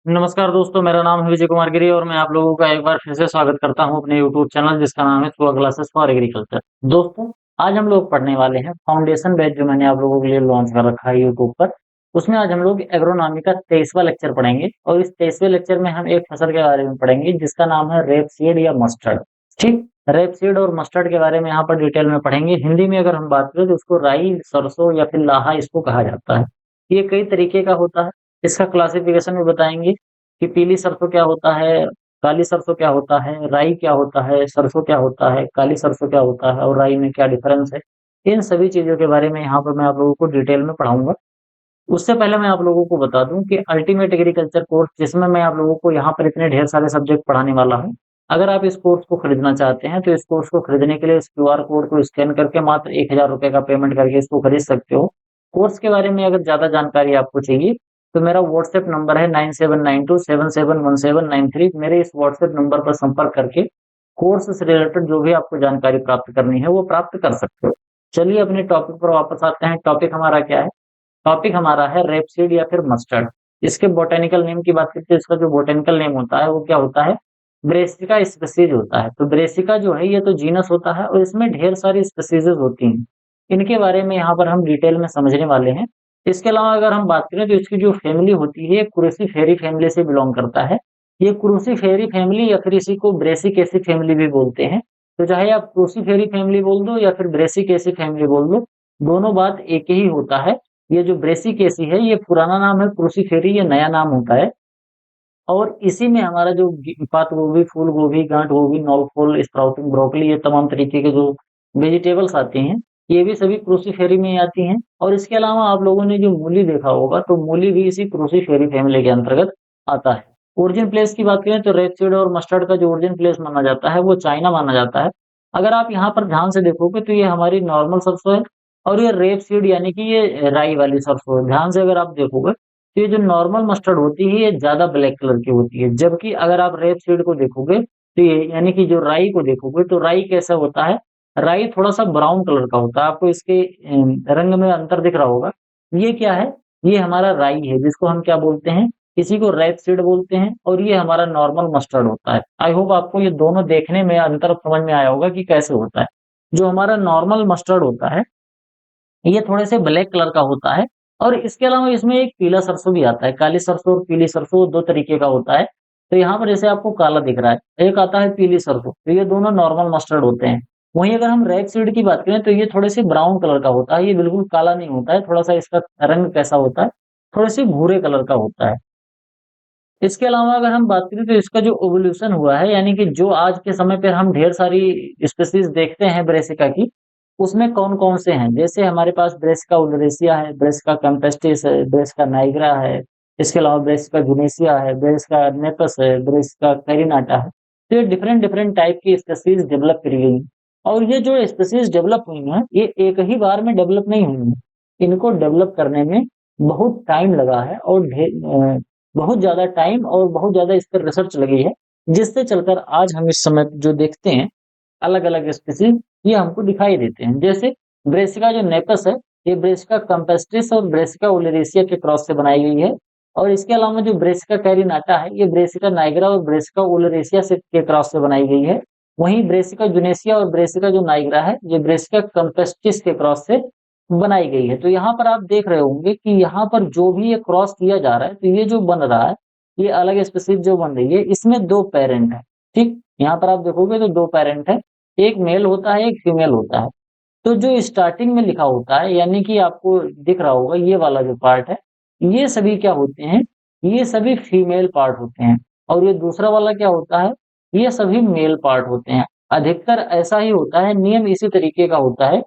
नमस्कार दोस्तों, मेरा नाम है विजय कुमार गिरी और मैं आप लोगों का एक बार फिर से स्वागत करता हूं अपने यूट्यूब चैनल जिसका नाम है सुआ क्लासेस फॉर एग्रीकल्चर। दोस्तों, आज हम लोग पढ़ने वाले हैं फाउंडेशन बैच जो मैंने आप लोगों के लिए लॉन्च कर रखा है यूट्यूब पर। उसमें आज हम लोग एग्रोनॉमी का 23वां लेक्चर पढ़ेंगे और इस 23वें लेक्चर में हम एक फसल के बारे में पढ़ेंगे जिसका नाम है रेपसीड या मस्टर्ड। ठीक, रेपसीड और मस्टर्ड के बारे में यहाँ पर डिटेल में पढ़ेंगे। हिंदी में अगर हम बात करें तो उसको राई, सरसों या फिर लाहा इसको कहा जाता है। ये कई तरीके का होता है। इसका क्लासिफिकेशन भी बताएंगे कि पीली सरसों क्या होता है, काली सरसों क्या होता है, राई क्या होता है, सरसों क्या होता है, काली सरसों क्या होता है और राई में क्या डिफरेंस है। इन सभी चीज़ों के बारे में यहाँ पर मैं आप लोगों को डिटेल में पढ़ाऊँगा। उससे पहले मैं आप लोगों को बता दूँ कि अल्टीमेट एग्रीकल्चर कोर्स जिसमें मैं आप लोगों को यहाँ पर इतने ढेर सारे सब्जेक्ट पढ़ाने वाला हूँ। अगर आप इस कोर्स को खरीदना चाहते हैं तो इस कोर्स को खरीदने के लिए इस क्यूआर कोड को स्कैन करके मात्र 1000 रुपए का पेमेंट करके इसको खरीद सकते हो। कोर्स के बारे में अगर ज़्यादा जानकारी आपको चाहिए तो मेरा व्हाट्सएप नंबर है 9792771793। मेरे इस व्हाट्सएप नंबर पर संपर्क करके कोर्स से रिलेटेड जो भी आपको जानकारी प्राप्त करनी है वो प्राप्त कर सकते हो। चलिए अपने टॉपिक पर वापस आते हैं। टॉपिक हमारा क्या है? टॉपिक हमारा है रेपसीड या फिर मस्टर्ड। इसके बोटेनिकल नेम की बात करते हैं। इसका जो बोटेनिकल नेम होता है वो क्या होता है? ब्रेसिका स्पीसीज होता है। तो ब्रेसिका जो है ये तो जीनस होता है और इसमें ढेर सारी स्पीसीज होती हैं। इनके बारे में यहाँ पर हम डिटेल में समझने वाले हैं। इसके अलावा अगर हम बात करें तो इसकी जो फैमिली होती है क्रूसीफेरी फैमिली से बिलोंग करता है। ये क्रूसीफेरी फैमिली या फिर इसी को ब्रेसिकेसी फैमिली भी बोलते हैं। तो चाहे आप क्रूसीफेरी फैमिली बोल दो या फिर ब्रेसिकेसी फैमिली बोल दो, दोनों बात एक ही होता है। ये जो ब्रेसिकेसी है ये पुराना नाम है, क्रूसीफेरी ये नया नाम होता है। और इसी में हमारा जो पात गोभी, फूल गोभी, गांठ गोभी, नॉल फूल, स्प्राउटिंग, ब्रोकली, ये तमाम तरीके के जो वेजिटेबल्स आती हैं, ये भी सभी क्रूसीफेरी में ही आती हैं। और इसके अलावा आप लोगों ने जो मूली देखा होगा तो मूली भी इसी क्रूसीफेरी फैमिली के अंतर्गत आता है। ओरिजिन प्लेस की बात करें तो रेपसीड और मस्टर्ड का जो ओरिजिन प्लेस माना जाता है वो चाइना माना जाता है। अगर आप यहाँ पर ध्यान से देखोगे तो ये हमारी नॉर्मल सरसों है और ये रेपसीड यानी कि ये राई वाली सरसों है। ध्यान से अगर आप देखोगे तो ये जो नॉर्मल मस्टर्ड होती है ये ज्यादा ब्लैक कलर की होती है, जबकि अगर आप रेप सीड को देखोगे तो ये यानी कि जो राई को देखोगे तो राई कैसा होता है? राई थोड़ा सा ब्राउन कलर का होता है। आपको इसके रंग में अंतर दिख रहा होगा। ये क्या है? ये हमारा राई है जिसको हम क्या बोलते हैं? इसी को रेप सीड बोलते हैं और ये हमारा नॉर्मल मस्टर्ड होता है। आई होप आपको ये दोनों देखने में अंतर समझ में आया होगा कि कैसे होता है। जो हमारा नॉर्मल मस्टर्ड होता है ये थोड़े से ब्लैक कलर का होता है और इसके अलावा इसमें एक पीला सरसों भी आता है। काली सरसों और पीली सरसों दो तरीके का होता है। तो यहाँ पर जैसे आपको काला दिख रहा है, एक आता है पीली सरसों, तो ये दोनों नॉर्मल मस्टर्ड होते हैं। वहीं अगर हम रेड सीड की बात करें तो ये थोड़े से ब्राउन कलर का होता है। ये बिल्कुल काला नहीं होता है। थोड़ा सा इसका रंग कैसा होता है? थोड़े से भूरे कलर का होता है। इसके अलावा अगर हम बात करें तो इसका जो इवोल्यूशन हुआ है यानी कि जो आज के समय पे हम ढेर सारी स्पीशीज देखते हैं ब्रेसिका की, उसमें कौन-कौन से हैं? जैसे हमारे पास ब्रेसिका ओलरेसिया है, ब्रेसिका कैम्पेस्टिस है, ब्रेसिका नाइग्रा है, इसके अलावा ब्रेसिका जुनेसिया है, ब्रेसिका नेपस है, ब्रेसिका कैरिनाटा है। तो ये डिफरेंट डिफरेंट टाइप की स्पीशीज डेवलप करी गई हैं। और ये जो स्पीशीज डेवलप हुई हैं, ये एक ही बार में डेवलप नहीं हुई हैं। इनको डेवलप करने में बहुत टाइम लगा है और बहुत ज़्यादा टाइम और बहुत ज़्यादा इस पर रिसर्च लगी है, जिससे चलकर आज हम इस समय जो देखते हैं अलग-अलग स्पीशीज ये हमको दिखाई देते हैं। जैसे ब्रेसिका जो नेपस है, ये ब्रेसिका कैम्पेस्ट्रिस और ब्रेसिका ओलेरेसिया के क्रॉस से बनाई गई है। और इसके अलावा जो ब्रेसिका कैरिनाटा है, ये ब्रेसिका नाइग्रा और ब्रेसिका ओलेरेसिया से के क्रॉस से बनाई गई है। वहीं ब्रेसिका जुनेसिया और ब्रेसिका जो नाइग्रा है, ये ब्रेसिका कैम्पेस्ट्रिस के क्रॉस से बनाई गई है। तो यहाँ पर आप देख रहे होंगे कि यहाँ पर जो भी ये क्रॉस किया जा रहा है, तो ये जो बन रहा है, ये अलग स्पीशीज जो बन रही है, इसमें 2 पेरेंट है। ठीक? यहाँ पर आप देखोगे तो 2 पेरेंट है, एक मेल होता है, एक फीमेल होता है। तो जो स्टार्टिंग में लिखा होता है, यानी कि आपको दिख रहा होगा ये वाला जो पार्ट है, ये सभी क्या होते हैं? ये सभी फीमेल पार्ट होते हैं। और ये दूसरा वाला क्या होता है? ये सभी मेल पार्ट होते हैं। अधिकतर ऐसा ही होता है, नियम इसी तरीके का होता है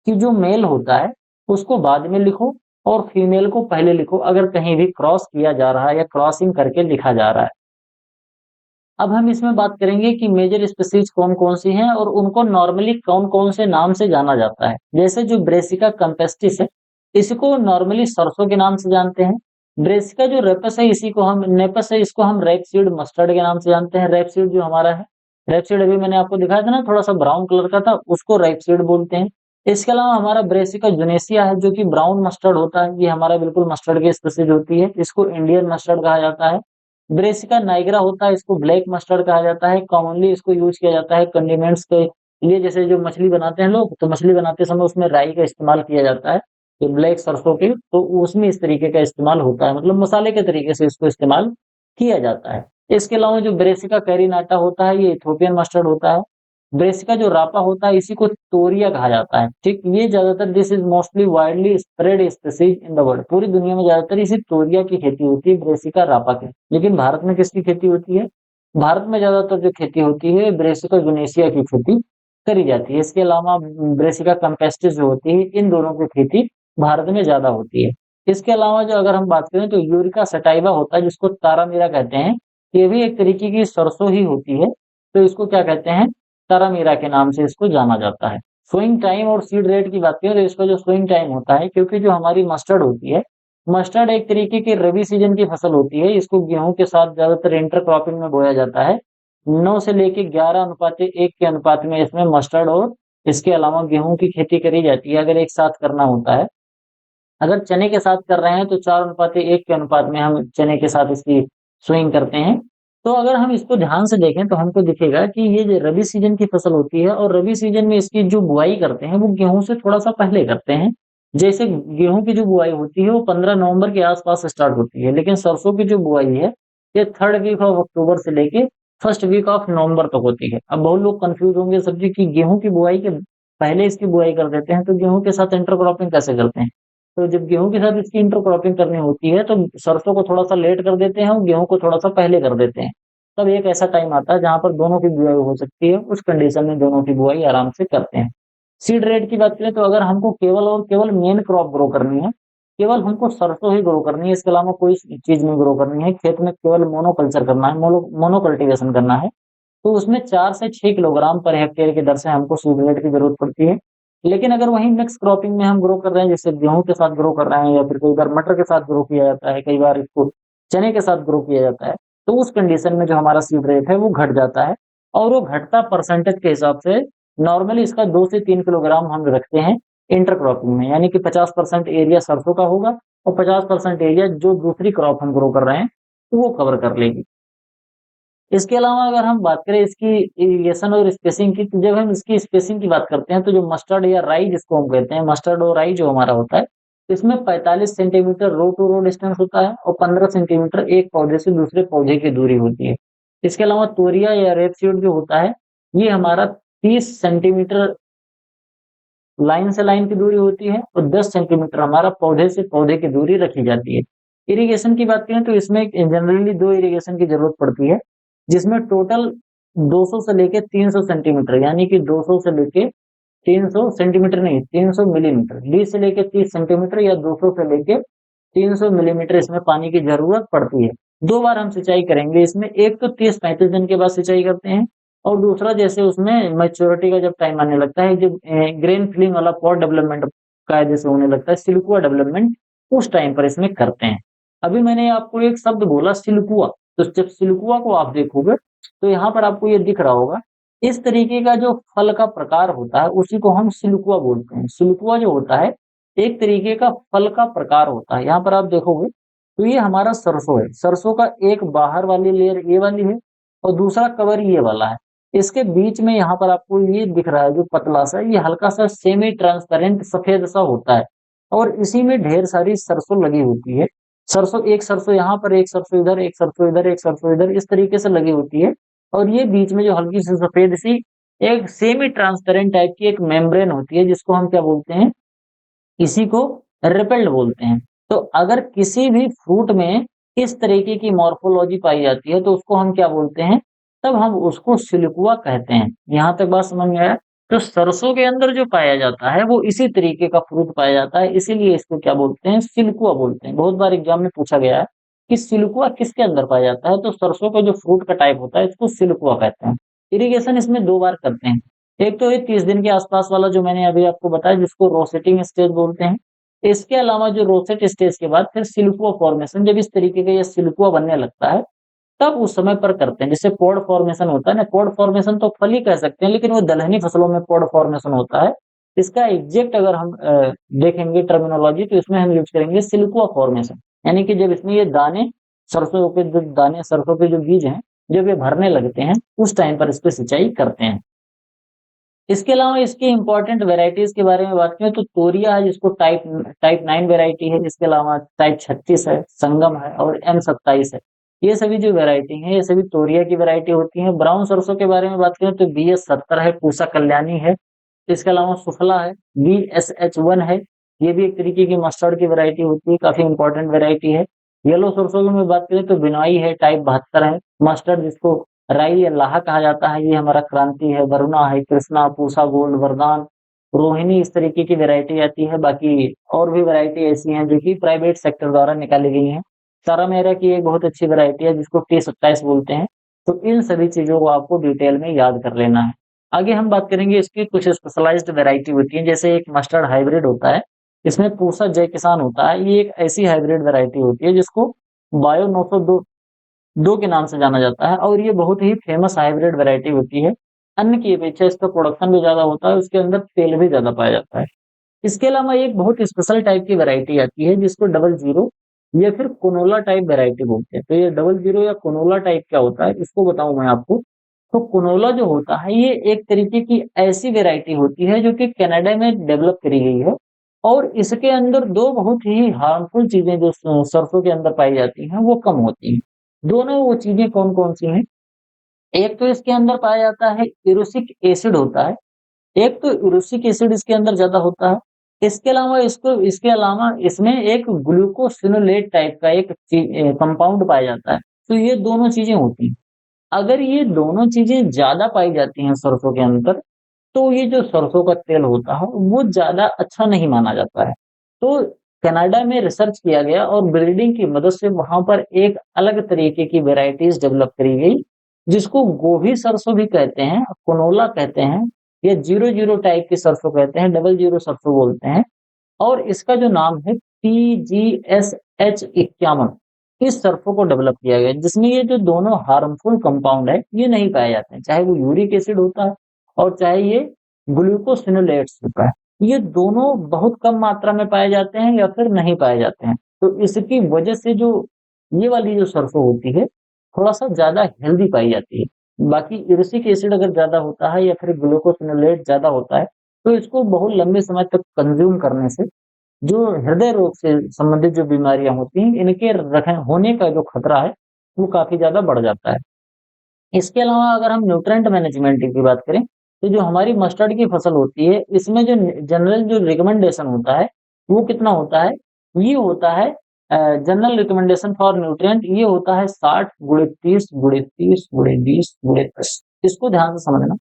कि जो मेल होता है, उसको बाद में लिखो और फीमेल को पहले लिखो, अगर कहीं भी क्रॉस किया जा रहा है या क्रॉसिंग करके लिखा जा रहा है। अब हम इसमें बात करेंगे कि मेजर स्पीशीज कौन-कौन सी हैं और उनको नॉर्मली कौन-कौन से नाम से जाना जाता है। जैसे जो ब्रेसिका कैम्पेस्टिस है, इसको नॉर्मली सरसों के नाम से जानते हैं। ब्रेसिका जो रेपस है, इसी को हम नेपस है, इसको हम रेपसीड मस्टर्ड के नाम से जानते हैं। रेपसीड जो हमारा है, रेपसीड अभी मैंने आपको दिखाया था ना, थोड़ा-सा ब्राउन कलर का था, उसको रेपसीड बोलते हैं। इसके अलावा हमारा ब्रेसिका जुनेसिया है, जो कि ब्राउन मस्टर्ड होता है। ये हमारा बिल्कुल मस्टर्ड की स्पीशीज होती है। इसको इंडियन मस्टर्ड कहा जाता है। ब्रेसिका नाइग्रा होता है, इसको ब्लैक मस्टर्ड कहा जाता है। कॉमनली इसको यूज किया जाता है कंडिमेंट्स के लिए, जैसे जो मछली बनाते हैं लोग, तो मछली बनाते समय उसमें राई का इस्तेमाल किया जाता है, तो ब्लैक सरसों के, तो उसमें इस तरीके का इस्तेमाल होता है, मतलब मसाले के तरीके से इसको इस्तेमाल किया जाता है। इसके अलावा जो ब्रेसिका कैरिनाटा होता है, ये इथोपियन मस्टर्ड होता है। ब्रेसिका जो रापा होता है, इसी को तोरिया कहा जाता है। ठीक, ये ज्यादातर this is mostly widely spread species in the world, पूरी दुनिया में ज्यादातर इसी तोरिया की खेती होती है, ब्रेसिका रापा की। लेकिन भारत में किसकी खेती होती है? भारत में ज्यादातर जो खेती होती है ब्रेसिका जुनेसिया की खेती करी जाती है। इसके अलावा ब्रेसिका कैम्पेस्टिस जो होती है, इन दोनों की खेती भारत में ज्यादा होती है। इसके अलावा जो अगर हम बात करें तो यूरिका सटाइवा होता है, जिसको तारामीरा कहते हैं, ये भी एक तरीके की सरसों ही होती है, तो इसको क्या कहते हैं? तारामीरा के नाम से इसको जाना जाता है। सोइंग टाइम और सीड रेट की बात करें तो इसका जो सोइंग टाइम होता है, क्योंकि जो हमारी मस्टर्ड होती है, मस्टर्ड एक तरीके की रबी सीजन की फसल होती है, इसको गेहूं के साथ ज्यादातर इंटरक्रॉपिंग में बोया जाता है। 9 से लेके 11:1 के अनुपात में इसमें मस्टर्ड और इसके अलावा गेहूं की खेती करी जाती है, अगर एक साथ करना होता है। अगर चने के साथ कर रहे हैं तो 4:1 के अनुपात में हम चने के साथ इसकी स्विंग करते हैं। तो अगर हम इसको ध्यान से देखें तो हमको दिखेगा कि ये जो रबी सीजन की फसल होती है, और रबी सीजन में इसकी जो बुआई करते हैं वो गेहूं से थोड़ा सा पहले करते हैं। जैसे गेहूं की जो बुआई होती है वो 15 नवंबर के आसपास स्टार्ट होती है, लेकिन सरसों की जो बुआई है ये 3rd वीक ऑफ अक्टूबर से लेके 1st वीक ऑफ नवंबर तक होती है। अब बहुत लोग कंफ्यूज होंगे सब्जी की, गेहूं की बुआई के पहले इसकी बुआई कर देते हैं तो गेहूं के साथ इंटरक्रॉपिंग कैसे करते हैं? तो जब गेहूं के साथ इसकी इंटरक्रॉपिंग करनी होती है तो सरसों को थोड़ा सा लेट कर देते हैं और गेहूं को थोड़ा सा पहले कर देते हैं। तब एक ऐसा टाइम आता है जहां पर दोनों की बुआई हो सकती है, उस कंडीशन में दोनों की बुआई आराम से करते हैं। सीड रेट की बात करें तो अगर हमको केवल और केवल मेन क्रॉप ग्रो करनी है, केवल हमको सरसों ही ग्रो करनी है, इसके अलावा कोई चीज नहीं ग्रो करनी है, खेत में केवल मोनोकल्चर करना है, मोनो कल्टीवेशन करना है, तो उसमें 4 से 6 किलोग्राम पर हेक्टेयर की दर से हमको सीड रेट की जरूरत पड़ती है। लेकिन अगर वही मिक्स क्रॉपिंग में हम ग्रो कर रहे हैं, जैसे गेहूं के साथ ग्रो कर रहे हैं, या फिर कई बार मटर के साथ ग्रो किया जाता है, कई बार इसको चने के साथ ग्रो किया जाता है, तो उस कंडीशन में जो हमारा सीड रेट है वो घट जाता है। और वो घटता परसेंटेज के हिसाब से नॉर्मली इसका 2 से 3 किलोग्राम हम रखते हैं इंटरक्रॉपिंग में, यानी कि 50% एरिया सरसों का होगा और 50% एरिया जो दूसरी क्रॉप हम ग्रो कर रहे हैं वो कवर कर लेगी। इसके अलावा अगर हम बात करें इसकी इरिगेशन और स्पेसिंग की, तो जब हम इसकी स्पेसिंग की बात करते हैं तो जो मस्टर्ड या राई जिसको हम कहते हैं, मस्टर्ड और राई जो हमारा होता है, इसमें 45 centimetre row to row distance होता है और 15 सेंटीमीटर एक पौधे से दूसरे पौधे की दूरी होती है। इसके अलावा तोरिया या रेपसीड जो होता है, ये हमारा 30 सेंटीमीटर लाइन से लाइन की दूरी होती है और 10 सेंटीमीटर हमारा पौधे से पौधे की दूरी रखी जाती है। इरिगेशन की बात करें तो इसमें जनरली 2 इरिगेशन की जरूरत पड़ती है, जिसमें टोटल 200 से लेके 300 सेंटीमीटर, यानी कि 200 से लेके 300 सेंटीमीटर नहीं, 300 मिलीमीटर, 20 से लेके 30 सेंटीमीटर या 200 से लेके 300 मिलीमीटर इसमें पानी की जरूरत पड़ती है। 2 बार हम सिंचाई करेंगे इसमें, एक तो 30-35 दिन के बाद सिंचाई करते हैं, और दूसरा जैसे उसमें मैच्योरिटी का जब टाइम आने लगता है, जब ग्रेन फिलिंग वाला पॉट डेवलपमेंट कायदे से होने लगता है, सिल्कुआ डेवलपमेंट, उस टाइम पर इसमें करते हैं। अभी मैंने आपको एक शब्द बोला सिल्कुआ, तो जब सिल्कुआ को आप देखोगे तो यहाँ पर आपको ये दिख रहा होगा, इस तरीके का जो फल का प्रकार होता है उसी को हम सिल्कुआ बोलते हैं। सिल्कुआ जो होता है एक तरीके का फल का प्रकार होता है। यहाँ पर आप देखोगे तो ये हमारा सरसों है, सरसों का एक बाहर वाली लेयर ये वाली है और दूसरा कवर ये वाला है। इसके बीच में यहाँ पर आपको ये दिख रहा है जो पतला सा, ये हल्का सा सेमी ट्रांसपेरेंट सफेद सा होता है, और इसी में ढेर सारी सरसों लगी होती है। सरसों, एक सरसों यहाँ पर, एक सरसों इधर, एक सरसों इधर, एक सरसों इधर, इस तरीके से लगी होती है। और ये बीच में जो हल्की सी सफेद सी एक सेमी ट्रांसपेरेंट टाइप की एक मेम्ब्रेन होती है, जिसको हम क्या बोलते हैं? इसी को रिपेल्ड बोलते हैं। तो अगर किसी भी फ्रूट में इस तरीके की मॉर्फोलॉजी पाई जाती है तो उसको हम क्या बोलते हैं? तब हम उसको सिल्कुआ कहते हैं। यहाँ तक बात समझ में आया? तो सरसों के अंदर जो पाया जाता है वो इसी तरीके का फ्रूट पाया जाता है, इसीलिए इसको क्या बोलते हैं? सिल्कुआ बोलते हैं। बहुत बार एग्जाम में पूछा गया है कि सिल्कुआ किसके अंदर पाया जाता है, तो सरसों का जो फ्रूट का टाइप होता है इसको सिल्कुआ कहते हैं। इरिगेशन इसमें 2 बार करते हैं, एक तो ये 30 दिन के आसपास वाला जो मैंने अभी आपको बताया, जिसको रोसेटिंग स्टेज बोलते हैं। इसके अलावा जो रोसेट स्टेज के बाद फिर सिल्कुआ फॉर्मेशन, जब इस तरीके का ये सिल्कुआ बनने लगता है तब उस समय पर करते हैं। जैसे पॉड फॉर्मेशन होता है ना, पॉड फॉर्मेशन तो फल ही कह सकते हैं, लेकिन वो दलहनी फसलों में पॉड फॉर्मेशन होता है। इसका एग्जैक्ट अगर हम देखेंगे टर्मिनोलॉजी तो इसमें हम यूज करेंगे सिल्कुआ फॉर्मेशन, यानी कि जब इसमें ये दाने सरसों के जो दाने, सरसों के जो बीज हैं, जब ये भरने लगते हैं, उस टाइम पर इस पे सिंचाई करते हैं। इसके अलावा इसकी इम्पोर्टेंट वेराइटीज के बारे में बात करें तो तोरिया है, जिसको टाइप 9 वेराइटी है। इसके अलावा टाइप 36 है, संगम है और M27 है। ये सभी जो वेराइटी है, ये सभी तोरिया की वेराइटी होती है। ब्राउन सरसों के बारे में बात करें तो BS70 है, पूसा कल्याणी है। इसके अलावा सुफला है, BSH1 है। ये भी एक तरीके की मस्टर्ड की वेराइटी होती है, काफी इंपॉर्टेंट वेराइटी है। येलो सरसों की मैं बात करें तो बिनॉई है, टाइप 72 है। मस्टर्ड जिसको राई या लाहा कहा जाता है, ये हमारा क्रांति है। वरुणा है, कृष्णा, पूसा गोल्ड, वरदान, रोहिणी, इस तरीके की वेराइटी आती है। बाकी और भी वेराइटी ऐसी हैं जो कि प्राइवेट सेक्टर द्वारा निकाली गई हैं। तारामीरा की एक बहुत अच्छी वेराइटी है जिसको T27 बोलते हैं। तो इन सभी चीजों को आपको डिटेल में याद कर लेना है। आगे हम बात करेंगे इसकी कुछ स्पेशलाइज्ड वेराइटी होती है, जैसे एक मस्टर्ड हाइब्रिड होता है, इसमें पूसा जय किसान होता है। ये एक ऐसी हाइब्रिड वेराइटी होती है जिसको बायो 902 के नाम से जाना जाता है और ये बहुत ही फेमस हाइब्रिड वैरायटी होती है। अन्न की अपेक्षा इसका प्रोडक्शन भी ज्यादा होता है, उसके अंदर तेल भी ज्यादा पाया जाता है। इसके अलावा एक बहुत स्पेशल टाइप की वैरायटी आती है जिसको 00 या फिर कोनोला टाइप वैरायटी बोलते हैं। तो ये 00 या कोनोला टाइप क्या होता है, इसको बताऊं मैं आपको। तो कोनोला जो होता है, ये एक तरीके की ऐसी वैरायटी होती है जो कि कनाडा में डेवलप करी गई है और इसके अंदर दो बहुत ही हार्मफुल चीजें जो सरसों के अंदर पाई जाती हैं वो कम होती हैं। दोनों वो चीजें कौन कौन सी हैं? एक तो इसके अंदर पाया जाता है इरुसिक एसिड होता है। एक तो इरुसिक एसिड इसके अंदर ज्यादा होता है। इसके अलावा इसमें एक ग्लूकोसिनोलेट टाइप का एक कंपाउंड पाया जाता है। तो ये दोनों चीजें होती हैं। अगर ये दोनों चीजें ज्यादा पाई जाती हैं सरसों के अंदर, तो ये जो सरसों का तेल होता है वो ज्यादा अच्छा नहीं माना जाता है। तो कनाडा में रिसर्च किया गया और ब्रीडिंग की मदद से वहां पर एक अलग तरीके की वेराइटीज डेवलप करी गई, जिसको गोभी सरसों भी कहते हैं, कोनोला कहते हैं, या 00 टाइप की सरसों कहते हैं, 00 सरसों बोलते हैं। और इसका जो नाम है PGSH51, इस सरसों को डेवलप किया गया, जिसमें ये जो दोनों हार्मफुल कंपाउंड है ये नहीं पाए जाते हैं, चाहे वो यूरिक एसिड होता है और चाहे ये ग्लूकोसिनोलेट्स होता है। ये दोनों बहुत कम मात्रा में पाए जाते हैं या फिर नहीं पाए जाते हैं। तो इसकी वजह से जो ये वाली जो सरसों होती है थोड़ा सा ज्यादा हेल्दी पाई जाती है। बाकी यूरिक एसिड अगर ज्यादा होता है या फिर ग्लूकोसिनोलेट ज्यादा होता है, तो इसको बहुत लंबे समय तक कंज्यूम करने से जो हृदय रोग से संबंधित जो बीमारियां होती हैं, इनके होने का जो खतरा है वो काफी ज्यादा बढ़ जाता है। इसके अलावा अगर हम न्यूट्रेंट मैनेजमेंट की बात करें, तो जो हमारी मस्टर्ड की फसल होती है, इसमें जो जनरल जो रिकमेंडेशन होता है वो कितना होता है? ये होता है जनरल रिकमेंडेशन फॉर न्यूट्रिएंट, ये होता है 60/30/30/20/10। इसको ध्यान से समझना।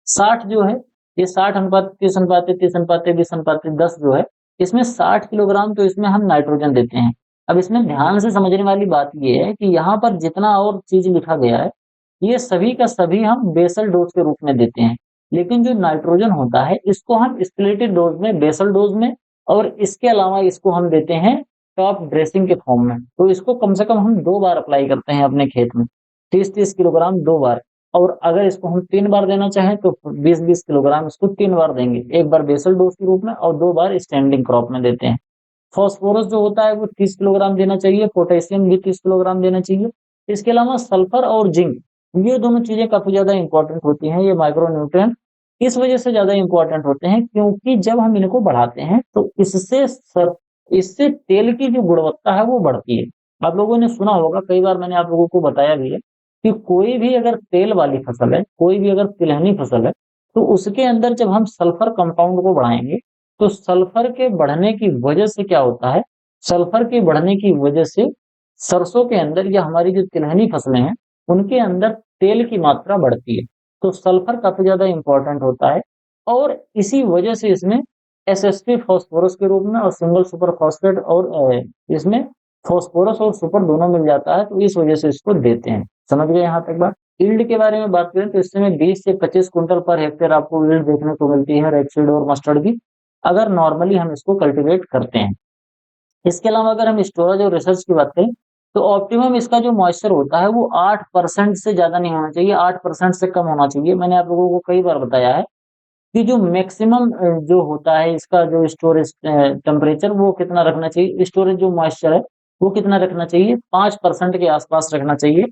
60 जो है, ये 60 अनुपात 30 अनुपात 30 अनुपात 20 अनुपात 10 जो है, इसमें 60 किलोग्राम तो इसमें हम नाइट्रोजन देते हैं। अब इसमें ध्यान से समझने वाली बात ये है कि यहाँ पर जितना और चीज लिखा गया है, ये सभी का सभी हम बेसल डोज के रूप में देते हैं। लेकिन जो नाइट्रोजन होता है इसको हम स्प्लिटेड डोज में, बेसल डोज में, और इसके अलावा इसको हम देते हैं टॉप ड्रेसिंग के फॉर्म में। तो इसको कम से कम हम 2 बार अप्लाई करते हैं अपने खेत में, 30-30 किलोग्राम 2 बार। और अगर इसको हम 3 बार देना चाहें तो 20-20 किलोग्राम इसको 3 बार देंगे, एक बार बेसल डोज के रूप में और 2 बार स्टैंडिंग क्रॉप में देते हैं। फॉस्फोरस जो होता है वो 30 किलोग्राम देना चाहिए, पोटेशियम भी 30 किलोग्राम देना चाहिए। इसके अलावा सल्फर और जिंक, ये दोनों चीजें काफी ज्यादा इंपॉर्टेंट होती हैं। ये माइक्रो न्यूट्रिएंट इस वजह से ज्यादा इंपॉर्टेंट होते हैं क्योंकि जब हम इनको बढ़ाते हैं तो इससे तेल की जो गुणवत्ता है वो बढ़ती है। आप लोगों ने सुना होगा, कई बार मैंने आप लोगों को बताया भी है कि कोई भी अगर तेल वाली फसल है, कोई भी अगर तिलहनी फसल है, तो उसके अंदर जब हम सल्फर कंपाउंड को बढ़ाएंगे, तो सल्फर के बढ़ने की वजह से क्या होता है? सल्फर के बढ़ने की वजह से सरसों के अंदर या हमारी जो तिलहनी फसलें हैं उनके अंदर तेल की मात्रा बढ़ती है। तो सल्फर काफी ज्यादा इंपॉर्टेंट होता है और इसी वजह से इसमें एसएसपी फॉस्फोरस के रूप में और सिंगल सुपर फॉस्फेट और इसमें फॉस्फोरस और सुपर दोनों मिल जाता है, तो इस वजह से इसको देते हैं। समझ गए यहाँ तक बात? यील्ड के बारे में बात करें तो इस समय 20 से 25 क्विंटल पर हेक्टेयर आपको यील्ड देखने को मिलती है रेपसीड और मस्टर्ड की, अगर नॉर्मली हम इसको कल्टीवेट करते हैं। इसके अलावा अगर हम स्टोरेज और रिसर्च की बात करें तो ऑप्टिमम इसका जो मॉइस्चर होता है वो 8% से ज्यादा नहीं होना चाहिए, 8% से कम होना चाहिए। मैंने आप लोगों को कई बार बताया है कि जो मैक्सिमम जो होता है इसका जो स्टोरेज टेम्परेचर वो कितना रखना चाहिए, स्टोरेज जो मॉइस्चर है वो कितना रखना चाहिए? 5% के आसपास रखना चाहिए।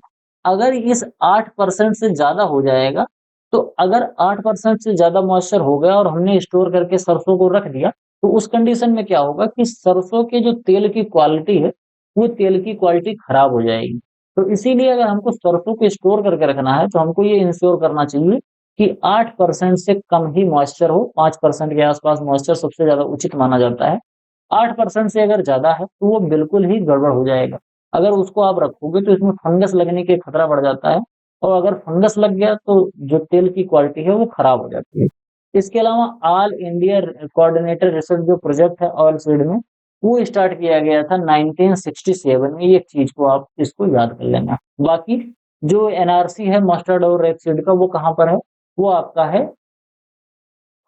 अगर इस 8% से ज़्यादा हो जाएगा, तो अगर 8% से ज़्यादा मॉइस्चर हो गया और हमने स्टोर करके सरसों को रख दिया, तो उस कंडीशन में क्या होगा कि सरसों के जो तेल की क्वालिटी है, वो तेल की क्वालिटी खराब हो जाएगी। तो इसीलिए अगर हमको सरसों को स्टोर करके रखना है, तो हमको ये इंश्योर करना चाहिए कि 8% से कम ही मॉइस्चर हो, 5% के आसपास मॉइस्चर सबसे ज़्यादा उचित माना जाता है। 8% से अगर ज़्यादा है, तो वो बिल्कुल ही गड़बड़ हो जाएगा। अगर उसको आप रखोगे तो इसमें फंगस लगने के खतरा बढ़ जाता है और अगर फंगस लग गया तो जो तेल की क्वालिटी है वो खराब हो जाती है। इसके अलावा ऑल इंडिया कोऑर्डिनेटेड रिसर्च जो प्रोजेक्ट है ऑयल सीड में, वो स्टार्ट किया गया था 1967 में। ये चीज़ को आप इसको याद कर लेना। बाकी जो एनआरसी है मस्टर्ड और रेपसीड का, वो कहाँ पर है? वो आपका है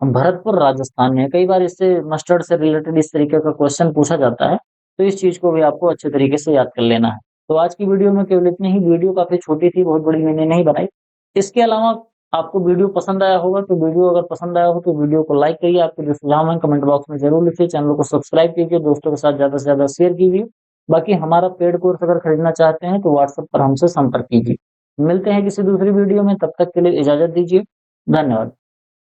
भरतपुर राजस्थान में है। कई बार इससे मस्टर्ड से रिलेटेड इस तरीके का क्वेश्चन पूछा जाता है, तो इस चीज़ को भी आपको अच्छे तरीके से याद कर लेना है। तो आज की वीडियो में केवल इतनी ही। वीडियो काफ़ी छोटी थी, बहुत बड़ी मैंने नहीं बनाई। इसके अलावा आपको वीडियो पसंद आया होगा, तो वीडियो अगर पसंद आया हो तो वीडियो को लाइक करिए, आपके जो सुझाव हैं कमेंट बॉक्स में ज़रूर लिखिए, चैनल को सब्सक्राइब कीजिए, दोस्तों के साथ ज़्यादा से ज़्यादा शेयर कीजिए। बाकी हमारा पेड कोर्स अगर खरीदना चाहते हैं तो व्हाट्सएप पर हमसे संपर्क कीजिए। मिलते हैं किसी दूसरी वीडियो में, तब तक के लिए इजाज़त दीजिए। धन्यवाद।